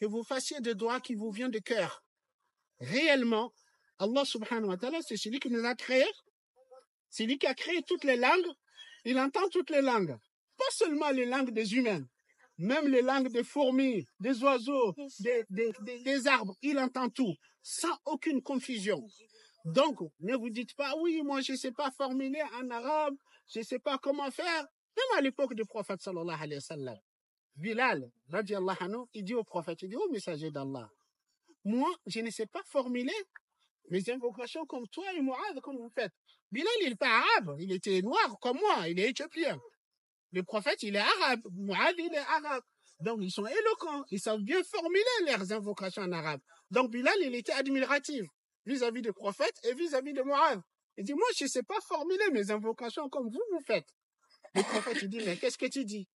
que vous fassiez des doigts qui vous viennent de cœur. Réellement, Allah subhanahu wa ta'ala, c'est celui qui nous a créés. C'est lui qui a créé toutes les langues. Il entend toutes les langues. Pas seulement les langues des humains, même les langues des fourmis, des oiseaux, des arbres. Il entend tout, sans aucune confusion. Donc, ne vous dites pas, oui, moi je ne sais pas formuler en arabe, je ne sais pas comment faire. Même à l'époque du prophète sallallahu alayhi wa sallam, Bilal, radiallahu anhu, il dit au prophète, il dit au messager d'Allah, moi, je ne sais pas formuler mes invocations comme toi et Mu'adh, comme vous faites. Bilal, il n'est pas arabe, il était noir comme moi, il est éthiopien. Le prophète, il est arabe, Mu'adh, il est arabe. Donc, ils sont éloquents, ils savent bien formuler leurs invocations en arabe. Donc, Bilal, il était admiratif vis-à-vis du prophète et vis-à-vis de Mu'adh. Il dit, moi, je ne sais pas formuler mes invocations comme vous faites. Le prophète, il dit, mais qu'est-ce que tu dis?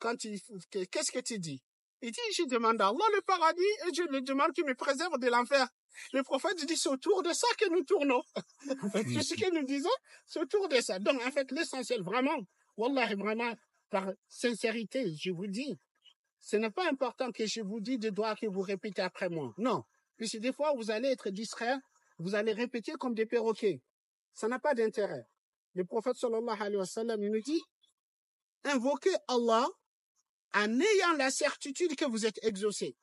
Qu'est-ce que tu dis? Il dit, je demande à Allah le paradis et je lui demande qu'il me préserve de l'enfer. Le prophète dit, c'est autour de ça que nous tournons. En fait, tout ce que nous disons, c'est autour de ça. Donc, en fait, l'essentiel, vraiment, Wallah, vraiment, par sincérité, je vous dis, ce n'est pas important que je vous dise des doigts que vous répétez après moi. Non. Puisque des fois, vous allez être distrait, vous allez répéter comme des perroquets. Ça n'a pas d'intérêt. Le prophète, sallallahu alayhi wa sallam, il nous dit, invoquez Allah en ayant la certitude que vous êtes exaucé.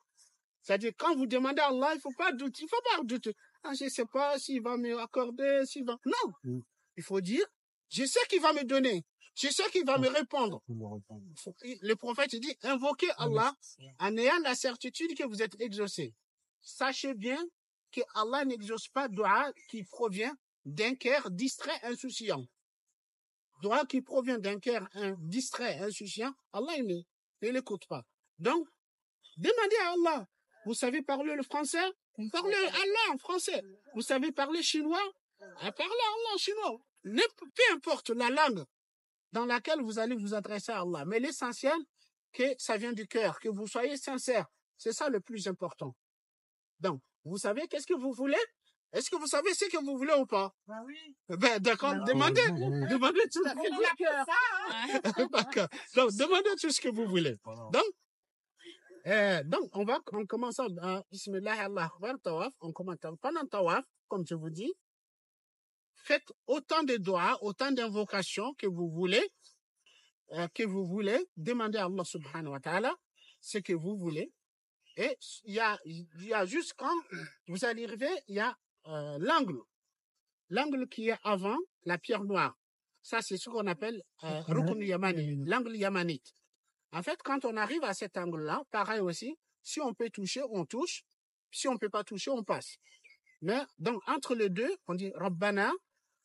C'est-à-dire, quand vous demandez à Allah, il ne faut pas douter. Il faut pas douter. Ah, je ne sais pas s'il va me accorder, s'il va... Non. Il faut dire, je sais qu'il va me donner. Je sais qu'il va me répondre. Le prophète dit, invoquez Allah en ayant la certitude que vous êtes exaucé. Sachez bien que Allah n'exauce pas dua qui provient d'un cœur distrait, insouciant. Dua qui provient d'un cœur distrait, insouciant, Allah ne l'écoute pas. Donc, demandez à Allah. Vous savez parler le français? Parlez à Allah en français. Vous savez parler chinois? Parlez à Allah en chinois. Peu importe la langue dans laquelle vous allez vous adresser à Allah. Mais l'essentiel, que ça vient du cœur, que vous soyez sincère. C'est ça le plus important. Donc, vous savez qu'est-ce que vous voulez? Est-ce que vous savez ce que vous voulez ou pas? Ah oui. Ben, d'accord, demandez tout ce que vous voulez. D'accord. Donc, demandez tout ce que vous voulez. Donc, on commence à Bismillah Allah tawaf. On commence pendant tawaf, comme je vous dis. Faites autant de doigts, autant d'invocations que vous voulez. Demandez à Allah subhanahu wa ta'ala ce que vous voulez. Et il y a juste quand vous allez arriver, il y a l'angle qui est avant la pierre noire. Ça, c'est ce qu'on appelle Rukn Yamani, l'angle yamanite. En fait, quand on arrive à cet angle-là, pareil aussi, si on peut toucher, on touche. Si on ne peut pas toucher, on passe. Mais donc, entre les deux, on dit Rabbana,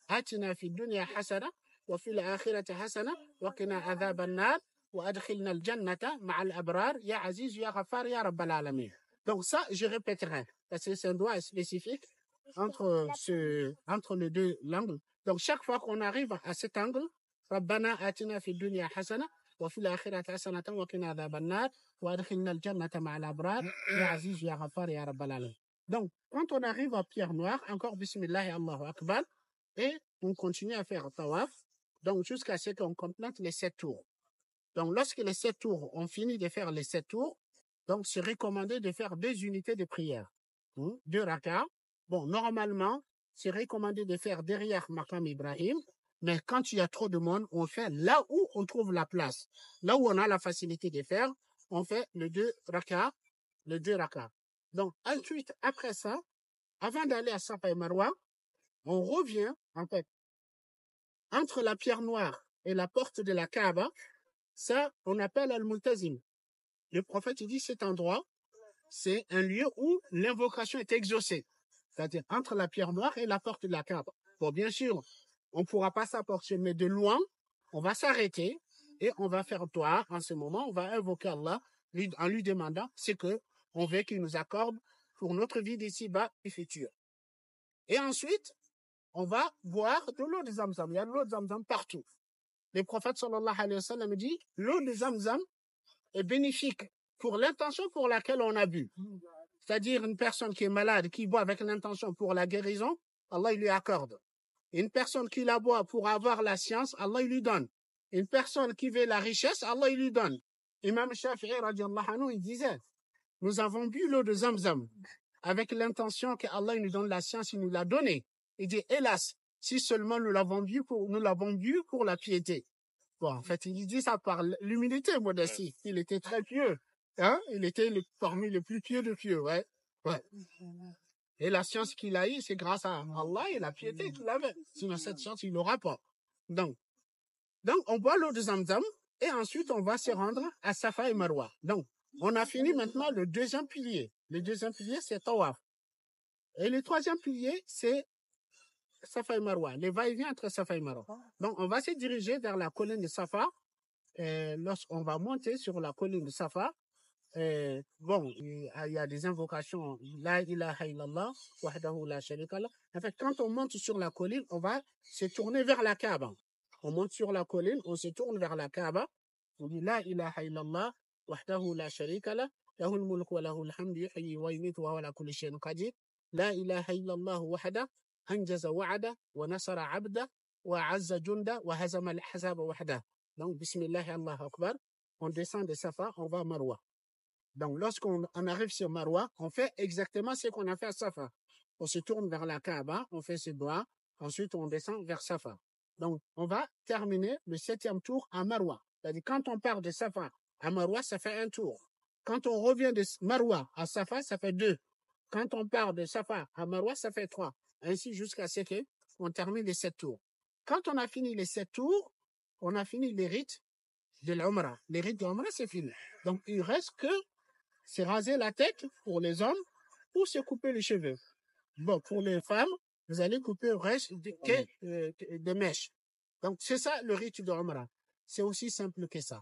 atina fi dunya hasana, wa fil akhirati hasana, wa qina adhaban nar, wa adkhilna al-jannata ma'al abrar, ya aziz, ya ghafar, ya rabbal alamin. Donc ça, je répéterai, parce que c'est un doigt spécifique entre les deux angles. Donc chaque fois qu'on arrive à cet angle, Rabbana atina fi dunya hasana, wa fil akhirati hasanatan wa qina adhaban nar, wa adkhilna al-jannata ma'al abrar, ya aziz, ya ghafar, ya rabbal alamin. Donc, quand on arrive à pierre noire, encore Bismillah et Allahu Akbar, et on continue à faire tawaf, donc jusqu'à ce qu'on complète les 7 tours. Donc, lorsque les 7 tours, on finit de faire les 7 tours, donc c'est recommandé de faire 2 unités de prière. 2 rak'ah. Bon, normalement, c'est recommandé de faire derrière Maqam Ibrahim, mais quand il y a trop de monde, on fait là où on trouve la place. Là où on a la facilité de faire, on fait les 2 rak'ah. Donc, ensuite, après ça, avant d'aller à Safa et Marwa, on revient, en fait, entre la pierre noire et la porte de la Kaaba. Ça, on appelle Al-Multazim. Le prophète, il dit, cet endroit, c'est un lieu où l'invocation est exaucée. C'est-à-dire, entre la pierre noire et la porte de la Kaaba. Bon, bien sûr, on ne pourra pas s'approcher, mais de loin, on va s'arrêter et on va faire dua. En ce moment, on va invoquer Allah en lui demandant ce que on veut qu'il nous accorde pour notre vie d'ici-bas et future. Et ensuite, on va boire de l'eau de Zamzam. Il y a de l'eau de Zamzam partout. Le prophète sallallahu alayhi wa sallam dit, l'eau de Zamzam est bénéfique pour l'intention pour laquelle on a bu. C'est-à-dire une personne qui est malade, qui boit avec l'intention pour la guérison, Allah il lui accorde. Une personne qui la boit pour avoir la science, Allah il lui donne. Une personne qui veut la richesse, Allah il lui donne. Imam Shafi'i radiallahu anhu, il disait, nous avons bu l'eau de Zamzam avec l'intention que Allah nous donne la science, il nous l'a donnée. Il dit, hélas, si seulement nous l'avons bu pour la piété. Bon, en fait, il dit ça par l'humilité, modestie. Il était très pieux. Hein? Il était parmi les plus pieux de pieux, ouais. Et la science qu'il a eue, c'est grâce à Allah et la piété qu'il avait. Sinon, cette science, il l'aura pas. Donc, on boit l'eau de Zamzam et ensuite, on va se rendre à Safa et Marwa. Donc, on a fini maintenant le deuxième pilier. Le deuxième pilier, c'est Tawaf. Et le troisième pilier, c'est Safa et Marwa. Les va-et-vient entre Safa et Marwa. Donc, on va se diriger vers la colline de Safa. Lorsqu'on va monter sur la colline de Safa, bon, il y a des invocations. La ilaha illallah, wahdahu la sharika lah. En fait, quand on monte sur la colline, on va se tourner vers la Kaaba. On monte sur la colline, on se tourne vers la Kaaba. On dit la ilaha illallah, wahdahu la sharika lah, lahul mulku wa lahul hamdu, yuhyi wa yumiitu wa huwa ala kulli shay'in qadir. La ilaha illallah wahda, anjaza wa'ada, wa nasara 'abda, wa 'azza junda, wa hazama al-ahzaba wahda. Donc, bismillah, Allahu akbar. On descend de Safa, on va à Marwa. Donc, lorsqu'on arrive sur Marwa, on fait exactement ce qu'on a fait à Safa. On se tourne vers la Kaaba, on fait ses doigts, ensuite on descend vers Safa. Donc, on va terminer le 7e tour à Marwa. C'est-à-dire, quand on part de Safa à Marwa, ça fait un tour. Quand on revient de Marwa à Safa, ça fait 2. Quand on part de Safa à Marwa, ça fait 3. Ainsi jusqu'à ce qu'on termine les 7 tours. Quand on a fini les 7 tours, on a fini les rites de l'Umrah. Les rites de l'Umrah, c'est fini. Donc, il reste que se raser la tête pour les hommes ou se couper les cheveux. Bon, pour les femmes, vous allez couper le reste des mèches. Donc, c'est ça le rite de l'Umrah. C'est aussi simple que ça.